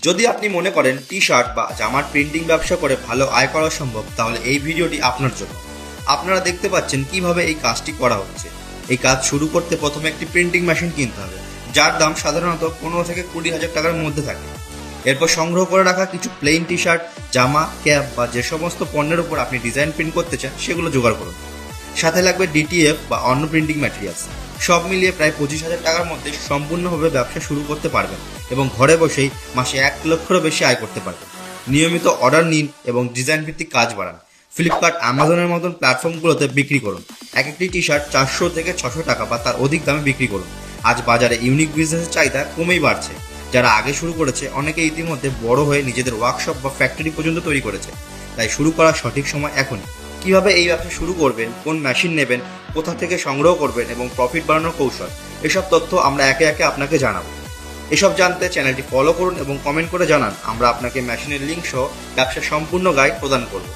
যদি আপনি মনে করেন টি শার্ট বা জামার প্রিন্টিং ব্যবসা করে ভালো আয় করা সম্ভব, তাহলে এই ভিডিওটি আপনার জন্য। আপনারা দেখতে পাচ্ছেন কিভাবে এই কাজটি করা হচ্ছে। এই কাজ শুরু করতে প্রথমে একটি প্রিন্টিং মেশিন কিনতে হবে, যার দাম সাধারণত 15 থেকে 20,000 টাকার মধ্যে থাকে। এরপর সংগ্রহ করে রাখা কিছু প্লেন টি শার্ট, জামা, ক্যাপ বা যে সমস্ত পণ্যের উপর আপনি ডিজাইন প্রিন্ট করতে চান সেগুলো জোগাড় করুন। সাথে লাগবে ডিটিএফ বা অন্য প্রিন্টিং ম্যাটেরিয়ালস। সব মিলিয়ে প্রায় 25,000 টাকার মধ্যে সম্পূর্ণভাবে ব্যবসা শুরু করতে পারবেন এবং ঘরে বসেই মাসে 1 লক্ষেরও বেশি আয় করতে পারবেন। নিয়মিত অর্ডার নিন এবং ডিজাইন ভিত্তিক কাজ বাড়ান। ফ্লিপকার্ট, অ্যামাজনের মতন প্ল্যাটফর্মগুলোতে বিক্রি করুন। এক একটি টি শার্ট 400 থেকে 600 টাকা বা তার অধিক দামে বিক্রি করুন। আজ বাজারে ইউনিক বিজনেসের চাহিদা কমেই বাড়ছে। যারা আগে শুরু করেছে অনেকে ইতিমধ্যে বড় হয়ে নিজেদের ওয়ার্কশপ বা ফ্যাক্টরি পর্যন্ত তৈরি করেছে। তাই শুরু করার সঠিক সময় এখনই। কিভাবে এই ব্যবসা শুরু করবেন, কোন মেশিন নেবেন, কোথা থেকে সংগ্রহ করবেন এবং প্রফিট বাড়ানোর কৌশল, এসব তথ্য আমরা একে একে আপনাকে জানাবো। এসব জানতে চ্যানেলটি ফলো করুন এবং কমেন্ট করে জানান। আমরা আপনাকে মেশিনের লিঙ্ক সহ ব্যবসার সম্পূর্ণ গাইড প্রদান করব।